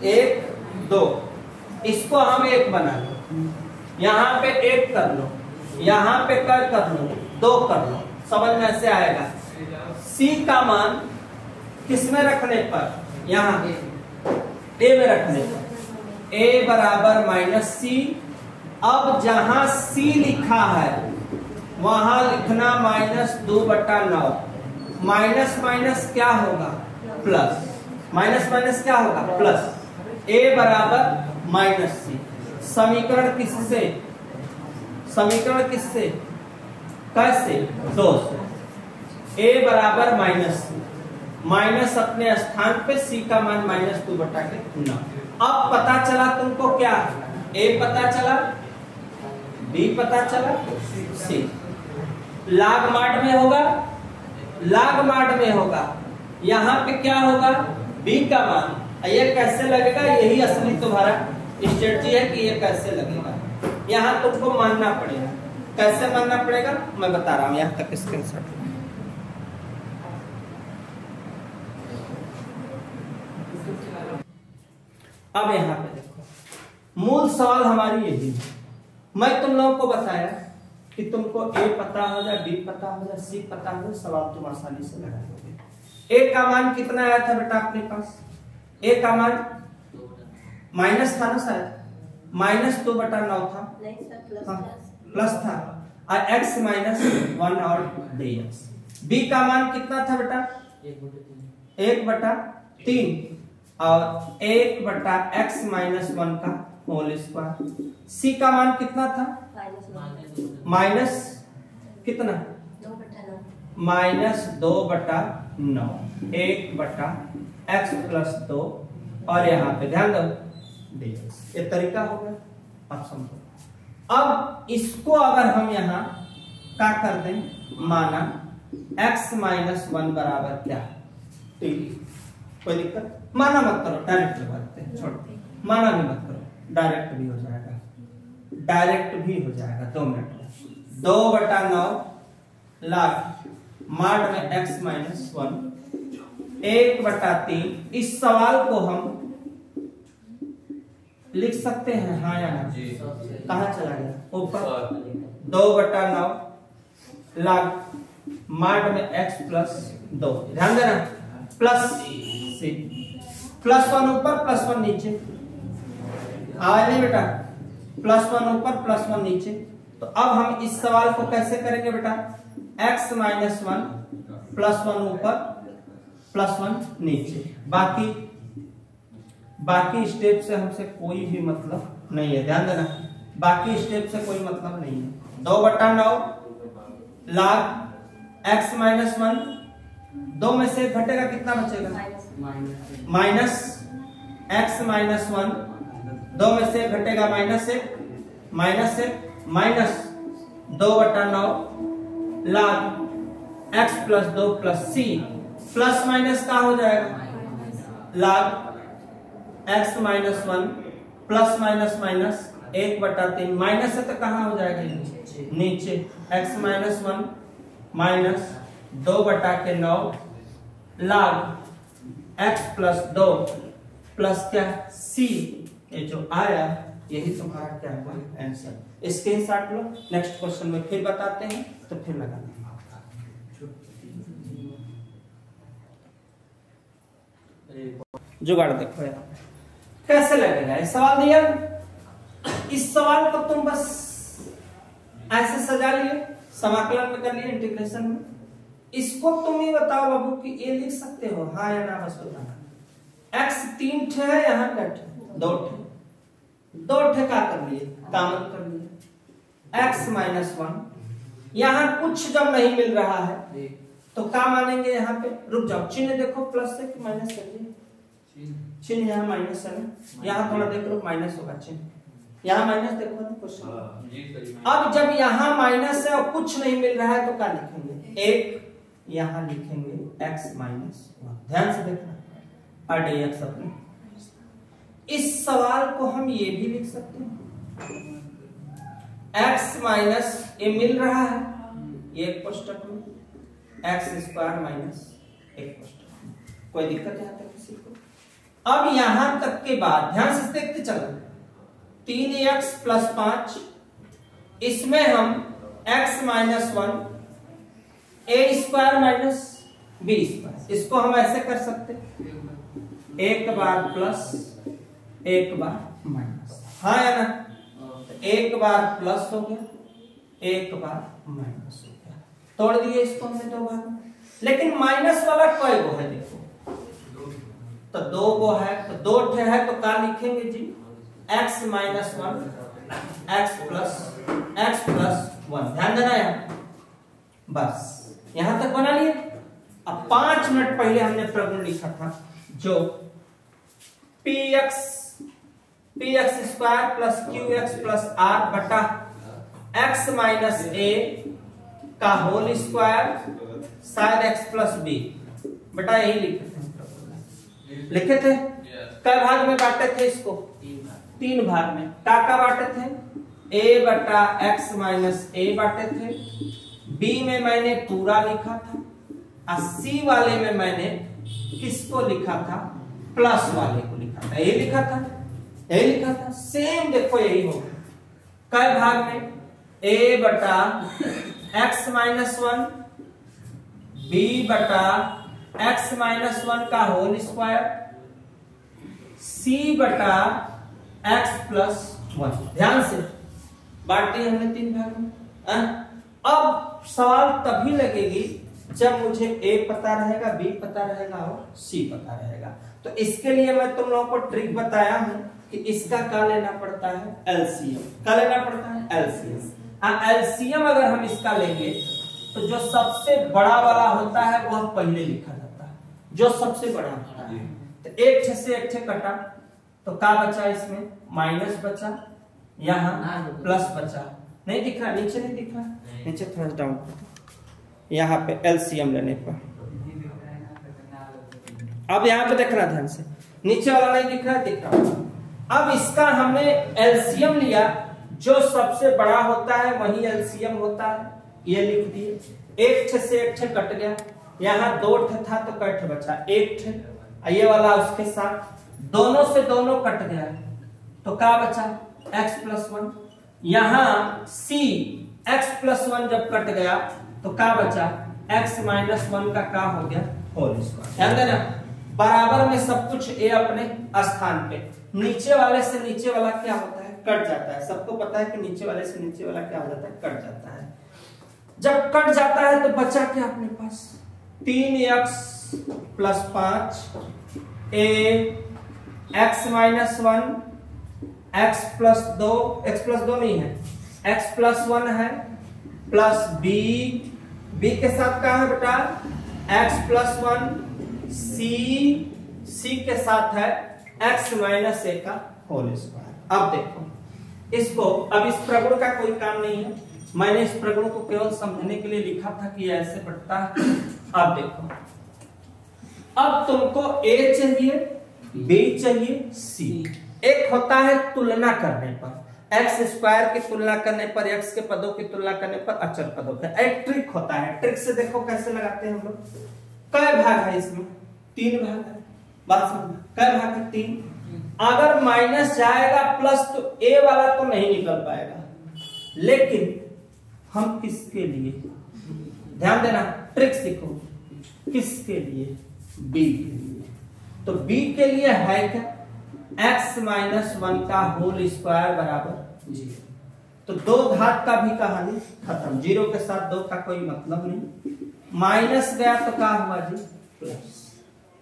1 2 इसको हम 1 बना लो, यहाँ पे 1 कर लो, यहाँ पे कर लो 2 कर लो, समझ में ऐसे आएगा। c का मान किस में रखने पर, यहाँ a में रखने पर, a बराबर -c। अब जहां c लिखा है वहां लिखना -2/9। माइनस माइनस क्या होगा प्लस, माइनस माइनस क्या होगा प्लस। a बराबर -c। समीकरण किससे, समीकरण किससे कैसे 2 से। a बराबर -c, माइनस अपने स्थान पे c का मान -2/9। अब पता चला तुमको क्या, a पता चला, b पता चला, c। लाग माड में होगा, लाग माड में होगा, यहाँ पे क्या होगा b का मान। ये कैसे लगेगा, यही असली तुम्हारा स्ट्रेटजी है कि ये कैसे लगेगा। यहाँ तुमको मानना पड़ेगा, कैसे मानना पड़ेगा मैं बता रहा हूँ। यहाँ तक स्क्रीनशॉट, अब यहाँ पे देखो मूल सवाल हमारी यही है। मैं तुम लोगों को बताया कि तुमको a पता हो जाए, b पता हो जाए, c पता हो जाए, सवाल तुम आसानी से लगा दोगे। a का मान कितना आया था बेटा अपने पास, a का मान माइनस था ना शायद, -2/9 था, प्लस था, और x -1 और dx। b का मान कितना था बेटा 1/3 और 1/x -1 का होल स्क्वायर। c का मान कितना था माइनस कितना -2/9, 1/x + 2 और यहाँ पे ध्यान दो dx। ये तरीका हो गया, आप समझो। अब इसको अगर हम यहाँ क्या कर दें, माना x -1 बराबर क्या 3, कोई दिक्कत, माना मत करो, डायरेक्ट लगाते हैं, छोड़ो, माना भी मत करो, डायरेक्ट भी हो जाएगा, डायरेक्ट भी हो जाएगा 2 मिनट में। 2/9 लाग माड में x -1 1/3। इस सवाल को हम लिख सकते हैं हाँ या ना, कहाँ चला गया ऊपर। 2/9 लाग माड में x + 2, ध्यान देना प्लस c, +1 ऊपर +1 नीचे, आया नहीं बेटा, +1 ऊपर +1 नीचे। तो अब हम इस सवाल को कैसे करेंगे बेटा, x -1 +1 ऊपर +1 नीचे। बाकी स्टेप से हमसे कोई भी मतलब नहीं है, ध्यान देना, बाकी स्टेप से कोई मतलब नहीं है। 2/9 लाग x -1, 2 में से घटेगा कितना बचेगा माइनस एक्स माइनस 1, 2 में से घटेगा माइनस एक minus 2/9 log x plus 2 plus C, plus minus का हो जाएगा log x minus 1 plus minus minus 1/3, minus है तो कहाँ हो जाएगा नीचे, x minus 1 minus 2/9 log x plus 2 plus क्या सी, ये जो आया यही तुम्हारा क्या हुआ आंसर। इसके साथ लो, नेक्स्ट क्वेश्चन में फिर बताते हैं तो फिर लगाना जुगाड़ देखो यहाँ पे कैसे लगेगा। ये सवाल दिया, इस सवाल को तुम बस ऐसे सजा लिए, समाकलन में कर लिए, इंटीग्रेशन में। इसको तुम ही बताओ बाबू कि ये लिख सकते हो हाँ या ना, बस बताना। x 3 ठे है, यहाँ का 2 ठे का कर लिए, कॉमन कर लिए x माइनस 1। यहाँ कुछ जब नहीं मिल रहा है तो क्या मानेंगे, यहाँ पे रुक जाओ, चिन्ह देखो प्लस है कि माइनस है, चिन्ह यहाँ माइनस है ना, यहाँ थोड़ा देख लो माइनस होगा चिन्ह, यहाँ माइनस देखो ना क्वेश्चन। अब जब यहाँ माइनस है और कुछ नहीं मिल रहा है तो क्या लिखेंगे, एक यहाँ लिखेंगे x माइनस 1, ध्यान से देखना और dx अपने। इस सवाल को हम ये भी लिख सकते हैं x माइनस, ये मिल रहा है ये एक कोष्टक में, x स्क्वायर माइनस एक कोष्टक में, कोई दिक्कत यहाँ तक किसी को। अब यहां तक के बाद ध्यान से देखते चलो, 3x प्लस 5, इसमें हम x minus 1 a square minus b square, इसको हम ऐसे कर सकते, एक बार प्लस एक बार माइनस, हाँ या ना, एक बार प्लस हो गया एक बार माइनस हो गया, तोड़ दिए इसको हमने 2 बार में। लेकिन माइनस वाला कोई गो है देखो, तो 2 गो है तो 2 ठे है तो क्या लिखेंगे जी, x माइनस 1 x प्लस 1, ध्यान देना है बस यहां तक बना लिए। अब 5 मिनट पहले हमने प्रगुण लिखा था जो px square plus qx plus r बटा x माइनस a का होल स्क्वायर शायद x प्लस b बटा यही लिखे थे। कई भाग में बांटे थे इसको, 3 भाग में। का बांटे थे, a बटा x माइनस a बांटे थे, b में मैंने पूरा लिखा था और c वाले में मैंने किसको लिखा था, प्लस वाले को लिखा था, यही लिखा था सेम देखो यही होगा। कई भाग में a बटा x माइनस 1 b बटा x माइनस 1 का होल स्क्वायर c बटा x प्लस 1, ध्यान से बांट दी हमने 3 भाग में। अब सवाल तभी लगेगी जब मुझे a पता रहेगा, b पता रहेगा और c पता रहेगा। तो इसके लिए मैं तुम लोगों को ट्रिक बताया हूं कि इसका क्या लेना पड़ता है, एलसीएम। क्या लेना पड़ता है, एलसीएम। एलसीएम अगर हम इसका लेंगे तो जो सबसे बड़ा वाला होता है वह पहले लिखा जाता है, जो सबसे बड़ा होता है। तो एक छे से एक छे कटा तो क्या बचा, इसमें माइनस बचा, यहाँ प्लस बचा, नहीं दिख रहा, नीचे नहीं दिख रहा, नीचे थोड़ा डाउन, यहाँ पे एलसीएम लेने पर। अब यहाँ पे देखना ध्यान से, नीचे वाला नहीं दिख रहा है, दिख रहा। अब इसका हमने एलसीएम लिया, जो सबसे बड़ा होता है वही एलसीएम होता है, ये लिख दिए। एक छे से एक छे कट गया, यहाँ 2 ठे था तो कट बचा 1 ठे, ये वाला उसके साथ दोनों से दोनों कट गया तो क्या बचा, x प्लस 1। यहाँ c x प्लस 1 जब कट गया तो क्या बचा, x माइनस 1 का क्या हो गया, होल स्क्वायर। ध्यान देना बराबर में सब कुछ a अपने स्थान पे, नीचे वाले से नीचे वाला क्या होता है, कट जाता है। सबको पता है कि नीचे वाले से नीचे वाला क्या हो जाता है, कट जाता है। जब कट जाता है तो बचा क्या अपने पास, 3x plus 5 a x minus 1 x plus 2, x plus 2 नहीं है, x प्लस 1 है, प्लस b के साथ क्या है बेटा, x प्लस 1 c सी के साथ है x माइनस ए का होल स्क्वायर। अब देखो इसको, अब इस प्रगुण का कोई काम नहीं है, मैंने इस प्रगुण को केवल समझने के लिए लिखा था कि ऐसे बढ़ता है। अब देखो, अब तुमको a चाहिए, b चाहिए, c। एक होता है तुलना करने पर, एक्स स्क्वायर की तुलना करने पर, एक्स के पदों की तुलना करने पर अचर पदों का एक ट्रिक होता है। ट्रिक से देखो कैसे लगाते हैं हम लोग। कै भाग है इसमें? 3 भाग है। बात समझना, कै भाग है? 3। अगर माइनस जाएगा प्लस तो ए वाला तो नहीं निकल पाएगा, लेकिन हम किसके लिए, ध्यान देना, ट्रिक सीखो, किसके लिए? बी के लिए। तो बी के लिए है क्या? x माइनस 1 का होल स्क्वायर बराबर 0। तो दो घात का भी कहानी खत्म, 0 के साथ 2 का कोई मतलब नहीं। माइनस गया तो क्या हुआ जी? प्लस।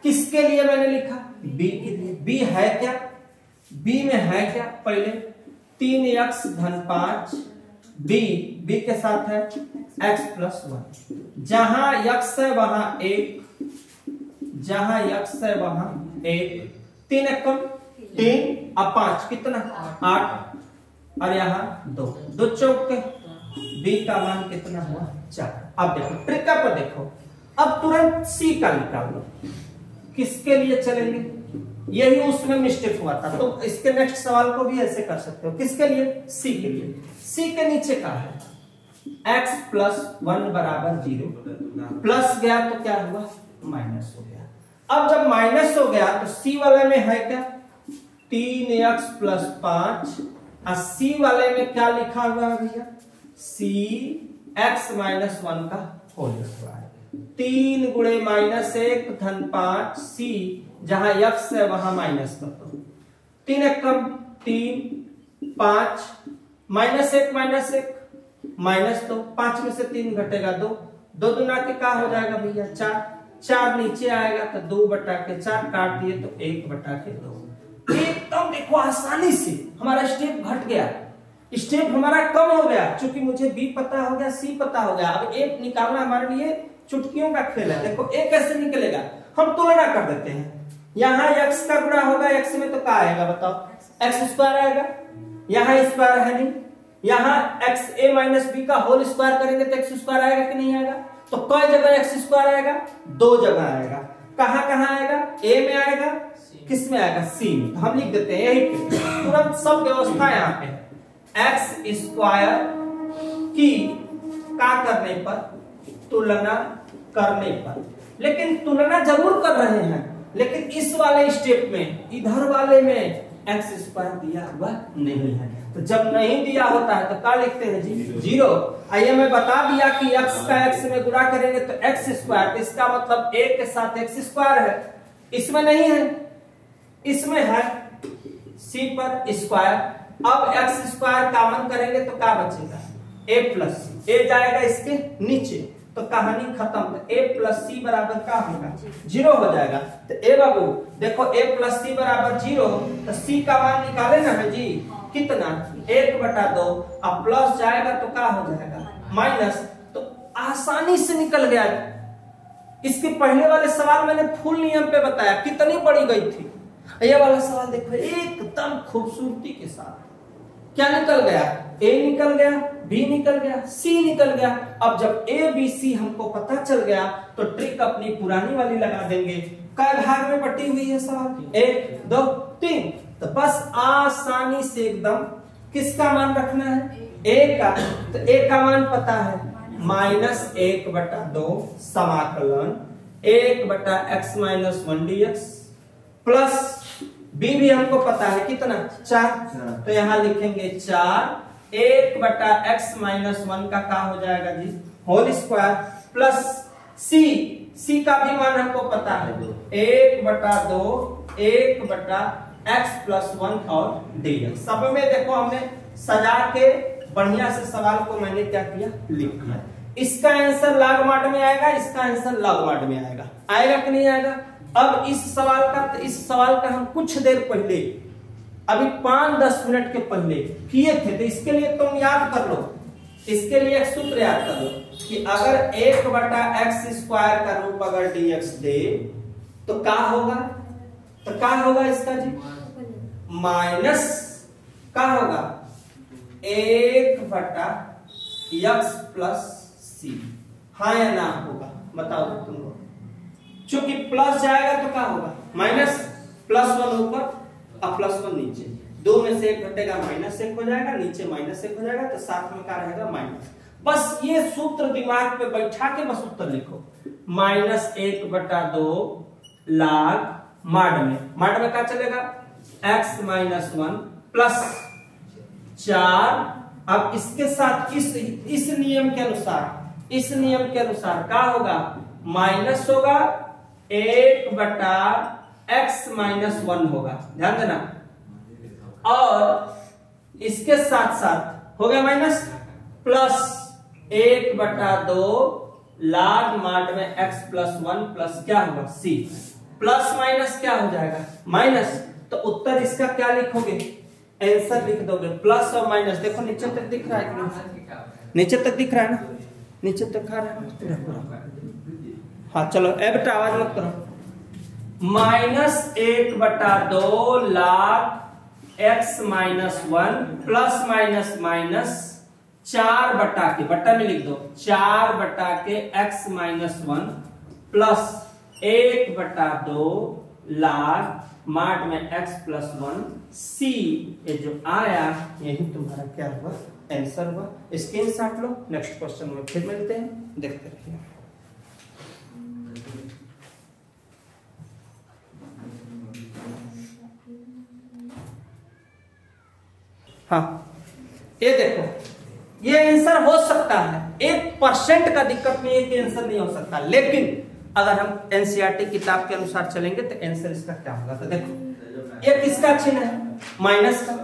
किसके लिए मैंने लिखा? b के लिए। b है क्या? b में है क्या? पहले 3x धन 5, b के साथ है x प्लस 1। जहां x है वहां 1, जहां x है वहां 1, 3 एकम 3 अब 5 कितना? 8 और यहाँ 2 चौक के b का मान कितना हुआ? 4। अब देखो ट्रिक पर देखो, अब तुरंत c का निकाल लो। किसके लिए चलेंगे? यही उसमें मिस्टेक हुआ था, तो इसके नेक्स्ट सवाल को भी ऐसे कर सकते हो। किसके लिए? c के लिए। c के नीचे का है x प्लस 1 बराबर 0, प्लस गया तो क्या हुआ? माइनस हो गया। अब जब माइनस हो गया तो c वाले में है क्या? 3x प्लस 5, और c वाले में क्या लिखा हुआ है भैया? c x माइनस 1 का होल स्क्वायर। 3 गुणे माइनस 1 धन 5, c जहां x है वहां माइनस कर दो। 3 एकम 3, 5 माइनस 1 माइनस 2, 5 में से 3 घटेगा 2, 2 दुना के क्या हो जाएगा भैया? 4 नीचे आएगा तो 2/4 काट दिए तो 1/2। एकदम देखो आसानी से हमारा स्टेप घट गया, स्टेप हमारा कम हो गया, क्योंकि मुझे बी पता हो गया, सी पता हो गया। अब ए निकालना हमारे लिए चुटकियों का खेल है। देखो ए कैसे निकलेगा, हम तुलना कर देते हैं। यहाँ x का गुणा होगा x में तो क्या आएगा बताओ? x स्क्वायर आएगा। यहाँ स्क्वायर है नहीं, यहाँ x a माइनस बी का होल स्क्वायर करेंगे तो x स्क्वायर आएगा कि नहीं आएगा? तो कई जगह x स्क्वायर आएगा? 2 जगह आएगा। कहां आएगा? a में आएगा, किस में आएगा? c में। तो हम लिख देते हैं यही पे, तुरंत सब व्यवस्था यहाँ पे x स्क्वायर की का करने पर, तुलना करने पर। लेकिन तुलना जरूर कर रहे हैं, लेकिन इस वाले स्टेप में, इधर वाले में x स्क्वायर दिया हुआ नहीं है। तो जब नहीं दिया होता है तो क्या लिखते हैं जी? 0। आइए मैं बता दिया कि x का x में गुणा करेंगे तो x स्क्वायर, इसका मतलब a के साथ x स्क्वायर है। इसमें नहीं है, इसमें है c पर स्क्वायर। अब x स्क्वायर कॉमन करेंगे तो क्या बचेगा? a plus c। a जाएगा इसके नीचे तो कहानी खत्म। तो a प्लस सी बराबर क्या होगा? 0 हो जाएगा। तो ए बाबू देखो a प्लस सी बराबर 0, तो c का मान निकाले ना है जी, कितना? 1/2। अब प्लस जाएगा तो क्या हो जाएगा? माइनस। तो आसानी से निकल गया। इसके पहले वाले सवाल मैंने फुल नियम पे बताया, कितनी बड़ी गई थी। ये वाला सवाल देखो एकदम खूबसूरती के साथ क्या निकल गया? a निकल गया, b निकल गया, c निकल गया। अब जब a b c हमको पता चल गया तो ट्रिक अपनी पुरानी वाली लगा देंगे। कै भाग में बटी हुई है सवाल? 1 2 3। तो बस आसानी से एकदम किसका मान रखना है? a का। तो a का मान पता है -1/2 समाकलन 1/x minus 1 dx plus b भी हमको पता है कितना? 4। तो यहां लिखेंगे 4 1/x माइनस 1 का क्या हो जाएगा जी? होल स्क्वायर प्लस c का भी मान हमको पता है 1/2 1/x प्लस 1 और dx। सब में देखो हमने सजा के बढ़िया से सवाल को मैंने क्या किया? लिख दिया। इसका आंसर लॉग मॉड में आएगा, इसका आंसर लॉग मॉड में आएगा। आएगा कि नहीं आएगा? अब इस सवाल का हम कुछ देर पहले, अभी 5-10 मिनट के पहले किए थे, तो इसके लिए तुम याद कर लो, इसके लिए एक सूत्र याद कर लो कि अगर 1/x स्क्वायर का रूप अगर dx दे तो क्या होगा? तो क्या होगा इसका जी, माइनस क्या होगा 1/x प्लस सी। हाँ या ना होगा बताओ तुम लोग। चूंकि प्लस जाएगा तो क्या होगा, माइनस, +1 ऊपर और +1 नीचे, दो में से एक घटेगा -1 हो जाएगा, नीचे -1 हो जाएगा, तो साथ में क्या रहेगा माइनस। बस ये सूत्र दिमाग पे बैठा के बस उत्तर लिखो, -1/2 log माड में क्या चलेगा x - 1 प्लस 4। अब इसके साथ इस नियम के अनुसार क्या होगा, माइनस होगा 1/x - 1 होगा, ध्यान देना। और इसके साथ साथ हो गया माइनस, प्लस 1/2 log माड में x + 1 प्लस क्या होगा c, प्लस माइनस क्या हो जाएगा माइनस। तो उत्तर इसका क्या लिखोगे, आंसर लिख दोगे प्लस और माइनस। देखो नीचे तक दिख रहा है, नीचे तक दिख रहा है ना, नीचे तक खा रहा है। हाँ चलो ए बेटा आवाज मत करो। -1/2 log x - 1 प्लस माइनस 4 बट्टा में लिख दो 4/के x - 1 प्लस 1/2 log माड में x + 1 c। ये जो आया यही तुम्हारा क्या हुआ, आंसर हुआ। स्क्रीनशॉट लो, नेक्स्ट क्वेश्चन में फिर मिलते हैं, देखते रहिए। हाँ ये देखो, ये आंसर हो सकता है, 1% का दिक्कत नहीं है कि आंसर नहीं हो सकता, लेकिन अगर हम एनसीईआरटी किताब के अनुसार चलेंगे तो आंसर इसका क्या होगा। तो देखो ये किसका चिन्ह है, माइनस का,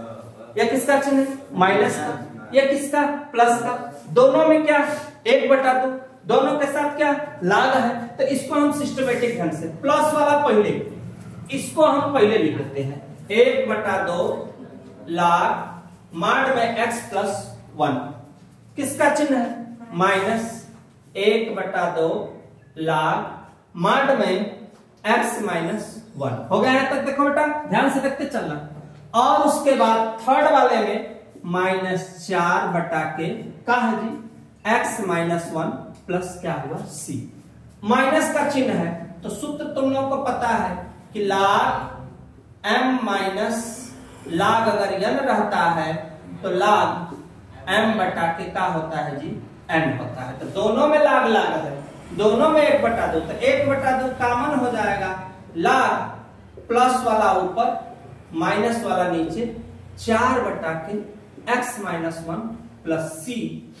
ये किसका चिन्ह है माइनस का, ये किसका प्लस का, दोनों में क्या 1/2, दोनों के साथ क्या लाग है। तो इसको हम सिस्टमेटिक ढंग से प्लस वाला पहले, इसको हम पहले लिख लेते हैं 1/2 log माड में x + 1, किसका चिन्ह है माइनस, 1/2 log माड में x - 1 हो गया है तक। देखो बेटा ध्यान से देखते चलना। और उसके बाद थर्ड वाले में -4/के क्या है जी x - 1 प्लस क्या हुआ c, माइनस का चिन्ह है। तो सूत्र तुम लोगों को पता है कि log m - log अगर n रहता है तो log m/के क्या होता है जी n होता है। तो दोनों में log है, दोनों में 1/2, तो 1/2 कॉमन हो जाएगा, log प्लस वाला ऊपर माइनस वाला नीचे, 4/के x - 1 प्लस c।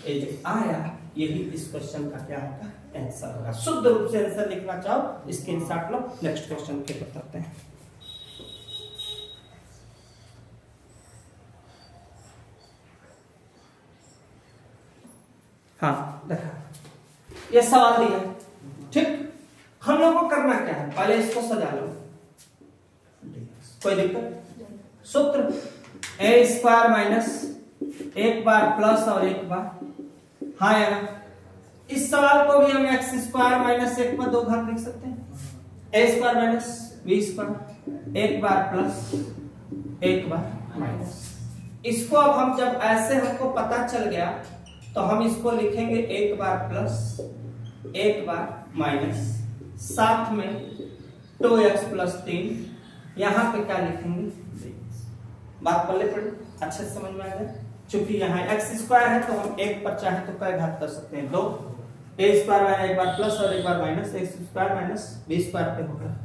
ये जो आया यही इस क्वेश्चन का क्या होगा आंसर होगा। शुद्ध रूप से आंसर लिखना चाहो स्क्रीनशॉट लो, नेक्स्ट क्वेश्चन के बताते हैं। हाँ देखा ये सवाल दिया, ठीक। हम लोग को करना क्या है, पहले इसको सजा लो, कोई दिक्कत। सूत्र a² माइनस, एक बार प्लस और एक बार, हाँ या ना। इस सवाल को भी हम x² - 1 पर 2 घात लिख सकते हैं, a² माइनस b², एक बार प्लस एक बार माइनस। इसको अब हम जब ऐसे हमको पता चल गया तो हम इसको लिखेंगे एक बार प्लस एक बार माइनस, साथ में 2x + 3, यहां पे क्या लिखेंगे, बात पल्ले पड़ी अच्छे से समझ में आ गया। चूंकि यहाँ x² है तो हम एक पर चाहे तो क्या घात कर सकते हैं, 2 a² एक बार प्लस और एक बार माइनस, x² - b² पे होगा।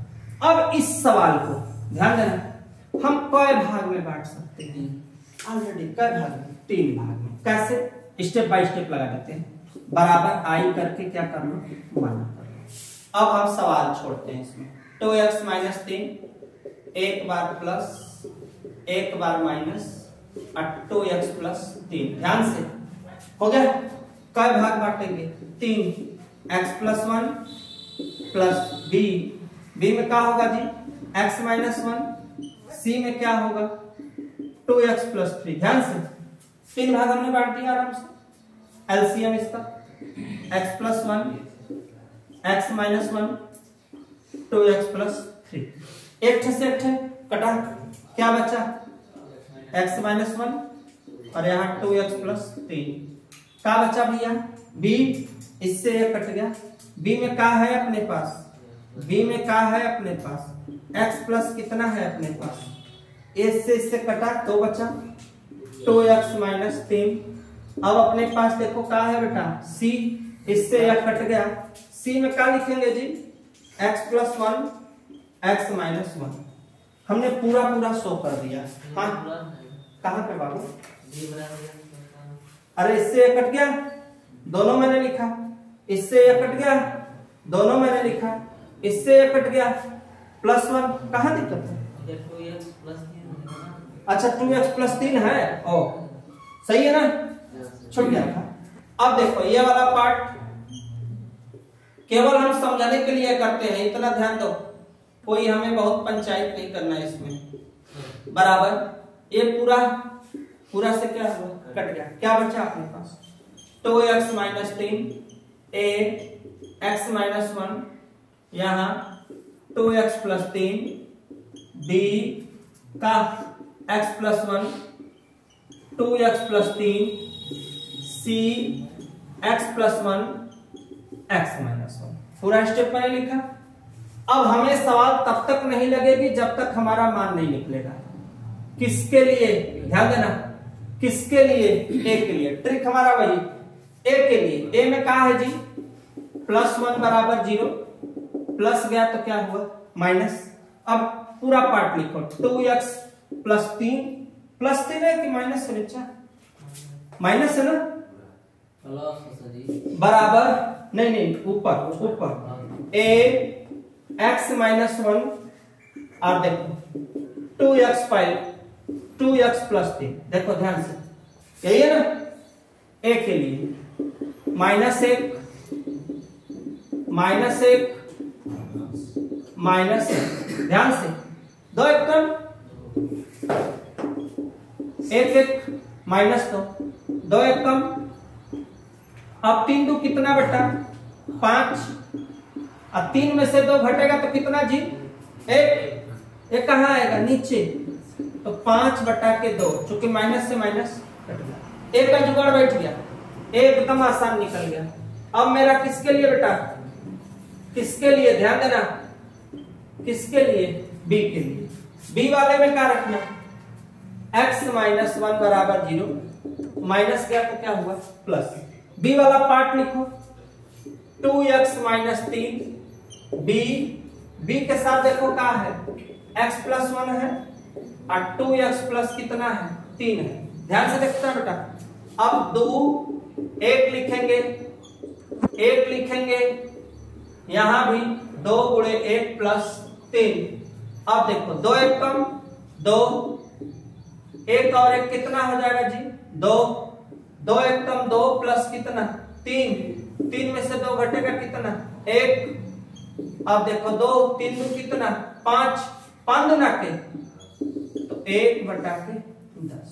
अब इस सवाल को ध्यान देना, हम कई भाग में बांट सकते हैं, ऑलरेडी कई भाग में, 3 भाग में। कैसे, स्टेप बाय स्टेप लगा देते हैं, बराबर आई करके क्या करना, माना करना। अब हम सवाल छोड़ते हैं इसमें, 2x - 3, एक बार प्लस एक बार माइनस, 2x + 3। ध्यान से हो गया, कई भाग बांटेंगे, 3, x + 1 प्लस b में क्या होगा जी x - 1, c में क्या होगा 2x + 3। ध्यान से 3 भाग हमने बांट दिया आराम से। एलसीएम इसका x + 1 x - 1 2x + 3। एक से एक कटा, क्या बचा x माइनस 1 और यहाँ 2x प्लस 3, क्या बचा भैया b, इससे ये कट गया। b में क्या है अपने पास, b में क्या है अपने पास x प्लस कितना है अपने पास, a से इससे कटा तो बचा 2x माइनस 3। अब अपने पास देखो क्या है बेटा c, इससे यह कट गया, c में क्या लिखेंगे जी x प्लस 1 x माइनस 1। हमने पूरा पूरा शो कर दिया। हाँ कहाँ पे बाबू, अरे इससे ये कट गया, दोनों मैंने लिखा, इससे ये कट गया, दोनों मैंने लिखा, इससे ये कट गया प्लस 1, कहाँ दिक्कत है? अच्छा 2x प्लस 3 है, ओ सही है ना, छूट गया था। अब देखो ये वाला पार्ट केवल हम समझाने के लिए करते हैं, इतना ध्यान दो, कोई हमें बहुत पंचायत नहीं करना है इसमें, बराबर। ये पूरा पूरा से क्या हुआ, कट गया, क्या बचा अपने पास 2x minus 3 a x minus 1, यहाँ 2x प्लस 3 b का x plus 1 2x plus 3 c x plus 1 x minus 1, पूरा स्टेप मैंने लिखा। अब हमें सवाल तब तक नहीं लगेगी जब तक हमारा मान नहीं निकलेगा। किसके लिए, ध्यान देना, किसके लिए, ए के लिए, ट्रिक हमारा वही ए के लिए। ए में क्या है जी प्लस 1 बराबर 0, प्लस गया तो क्या हुआ माइनस। अब पूरा पार्ट लिखो 2x प्लस 3 है कि माइनस है बच्चा, माइनस है ना, बराबर नहीं ऊपर a x माइनस 1 और देखो 2x प्लस 3, देखो ध्यान से, यही है ना, a के लिए माइनस 1 ध्यान से, 2 एक कम, 1 माइनस 2 एक कम। अब 3 2 कितना बेटा 5, अब 3 में से 2 घटेगा तो कितना जी 1, एक कहाँ आएगा नीचे, तो 5 बटा के 2, चूंकि माइनस से माइनस कट गया, एक का जुगाड़ बैठ गया, एकदम आसान निकल गया। अब मेरा किसके लिए बेटा, किसके लिए, ध्यान देना, किसके लिए, b के लिए। b वाले में क्या रखना, x माइनस 1 बराबर 0, माइनस गया तो क्या हुआ प्लस। b वाला पार्ट लिखो 2x माइनस 3 b के साथ देखो क्या है x प्लस 1 है और 2x प्लस कितना है 3 है, ध्यान से देखना बेटा। अब 2 1 लिखेंगे, यहां भी 2 गुणे 1 प्लस 3। अब देखो 2 एक कम 2, 1 और 1 कितना हो जाएगा जी 2 एक कम 2 प्लस कितना 3 में से 2 घटेगा कितना 1। अब देखो 2 3 2 कितना 5 दुना के तो 1 बटा के 10,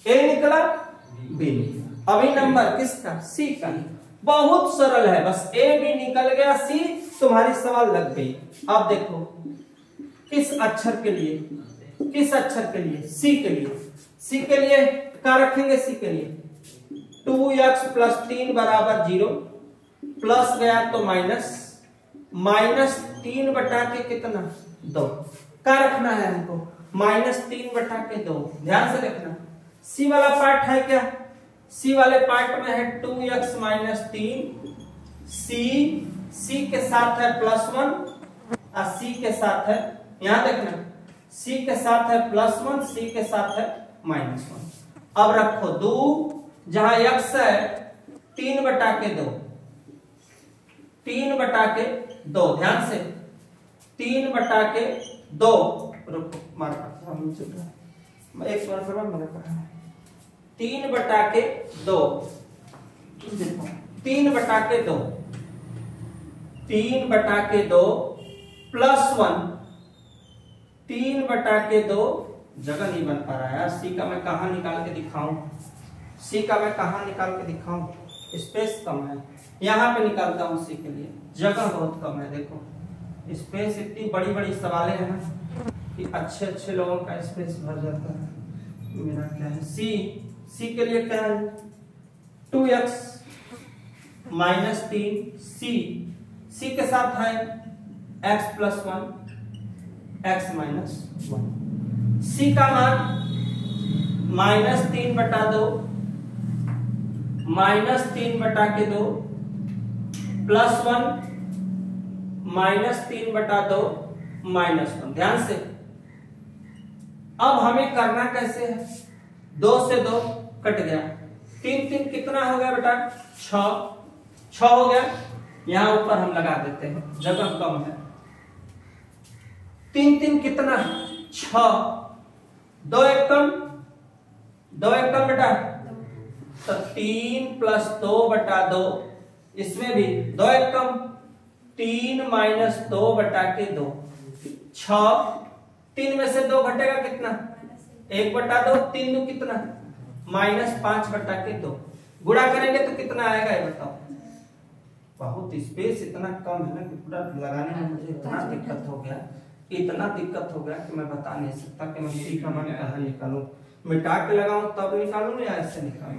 ए निकला बी निकला। अभी नंबर किसका सी का, बहुत सरल है, बस ए बी निकल गया, सी तुम्हारी सवाल लग गई। अब देखो किस अक्षर के लिए, सी के लिए क्या रखेंगे, सी के लिए 2x प्लस 3 बराबर 0, प्लस गया तो माइनस 3 बटा के कितना 2, क्या रखना है हमको -3 बटा के 2, ध्यान से देखना। सी वाला पार्ट है क्या, सी वाले पार्ट में है 2x माइनस 3, सी के साथ है +1 और सी के साथ है, यहां देखना, सी के साथ है +1, सी के साथ है -1। अब रखो 2, जहां x है 3 बटा के 2, ध्यान से 3 बटा के 2, रुको मार्क एक बार फिर मैंने कहा 3 बटा के 2, देखो 3 बटा के 2 +1, 3 बटा के 2 जगह नहीं बन पा रहा है, सी का मैं कहां निकाल के दिखाऊं, स्पेस कम है, यहां पे निकालता हूं सी के लिए, जगह बहुत कम है, देखो स्पेस इतनी बड़ी सवालें हैं ना, कि अच्छे अच्छे लोगों का स्पेस भर जाता है। मेरा क्या है, सी के लिए क्या है 2x माइनस 3 सी के साथ है x प्लस 1 x माइनस 1। सी का मान -3/2 -3/2 प्लस 1 -3/2 -1। ध्यान से अब हमें करना कैसे है, 2 से 2 कट गया, 3 3 कितना हो गया बेटा 6 हो गया। यहां ऊपर हम लगा देते हैं, जगह कम है। 3 3 कितना 6, 2 एक कम बेटा, तो 3 + 2/2, इसमें भी 2 एक कम, 3 - 2/2, 6। 3 में से 2 घटेगा कितना 1/2, 3 2 कितना -5/2। गुणा करेंगे तो कितना आएगा ये बताओ। बहुत स्पेस इतना कम है ना कि पूरा लगाने में मुझे इतना दिक्कत हो गया कि मैं बता नहीं सकता कि मैं सी का मान कहाँ निकालूं। मिटा के लगाऊं तब निकालूं या ऐसे निकालूं,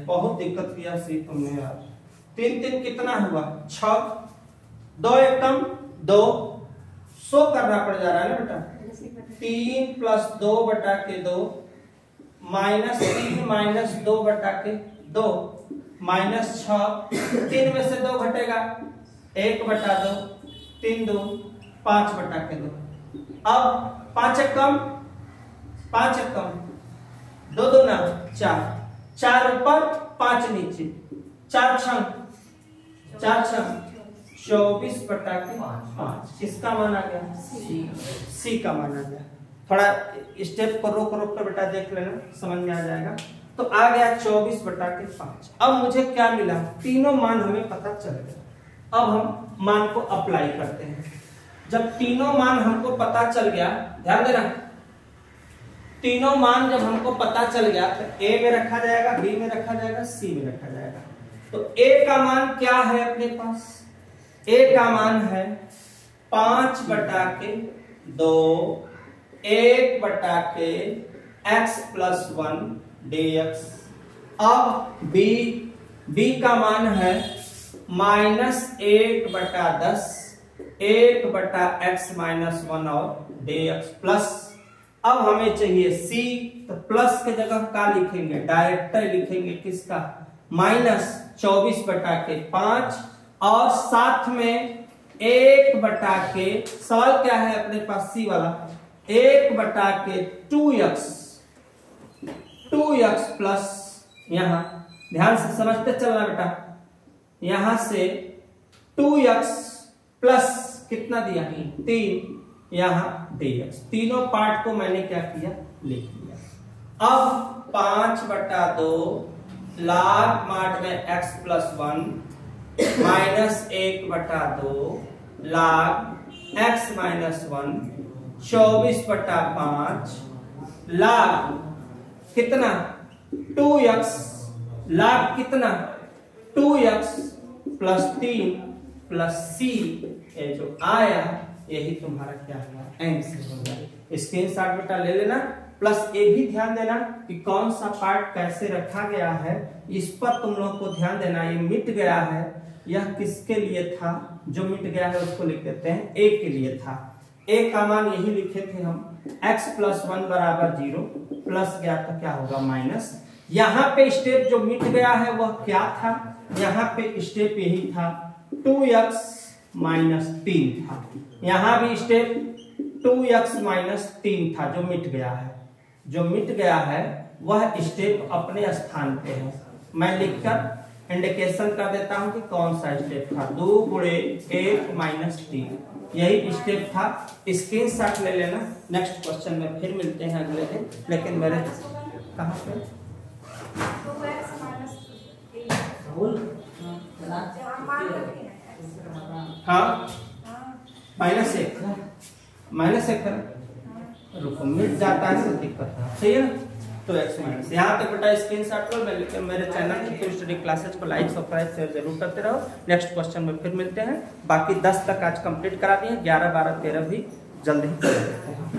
बहुत दिक्कत किया सी तुमने यार। 3 3 कितना हुआ 6, 2 एक कम 2, 100 करना पड़ जा रहा है ना बेटा। 3 + 2/2 -3 - 2/2 -6। 3 में से 2 घटेगा 1/2, 3 2 5/2। अब 5 एक कम 2 2 ना 4 ऊपर 5 नीचे, 4 6 24/5। किसका मान आ गया सी का मान आ गया। थोड़ा स्टेप को रोक कर बेटा देख लेना, समझ में आ जाएगा। तो आ गया 24/5। अब मुझे क्या मिला, तीनों मान हमें पता चल गया। अब हम मान को अप्लाई करते हैं। जब तीनों मान हमको पता चल गया, ध्यान देना, तीनों मान जब हमको पता चल गया तो ए में रखा जाएगा, बी में रखा जाएगा, सी में रखा जाएगा। तो ए का मान क्या है अपने पास, ए का मान है 5/2 1/x + 1 dx। अब बी का मान है -1/10 1/x - 1 और dx प्लस। अब हमें चाहिए सी, तो प्लस के जगह क्या लिखेंगे, डायरेक्ट लिखेंगे किसका -24/5 और साथ में 1/, सवाल क्या है अपने पास सी वाला, 1/2x प्लस, यहां ध्यान से समझते चलना बेटा, यहां से 2x प्लस कितना दिया 3, यहां dx। तीनों पार्ट को मैंने क्या किया लिख लिया। अब 5/2 log mod में x + 1 -1/2 log x - 1 24/5 log कितना 2x log कितना 2x + 3 + c, ये जो आया यही तुम्हारा क्या हुआ आंसर हो गया। स्क्रीनशॉट बेटा ले लेना। प्लस ये भी ध्यान देना कि कौन सा पार्ट कैसे रखा गया है, इस पर तुम लोग को ध्यान देना। ये मिट गया है, यह किसके लिए था, जो मिट गया है उसको लिख देते हैं ए के लिए था। ए का मान यही लिखे थे हम, x + 1 = 0 प्लस गया तो क्या होगा माइनस। यहाँ पे स्टेप जो मिट गया है वह क्या था, यहाँ पे स्टेप यही था 2x - 3 था। यहाँ भी स्टेप 2x - 3 था जो मिट गया है। जो मिट गया है वह स्टेप अपने स्थान पे है। मैं लिखकर इंडिकेशन कर देता हूं कि कौन सा स्टेप था, 2 × 1 - 3 यही स्टेप था। स्क्रीनशॉट ले लेना। नेक्स्ट क्वेश्चन में फिर मिलते हैं अगले दिन। लेकिन मेरे कहाँ पे हाँ -1 रुको मिट जाता है तो दिक्कत है, सही है ना। तो x माइनस यहाँ तक बेटा स्क्रीनशॉट लो। मेरे चैनल की स्टडी क्लासेज को लाइक सब्सक्राइब शेयर जरूर करते रहो। नेक्स्ट क्वेश्चन में फिर मिलते हैं। बाकी 10 तक आज कंप्लीट करा दिए, 11 12 13 भी जल्दी ही कर देते हैं।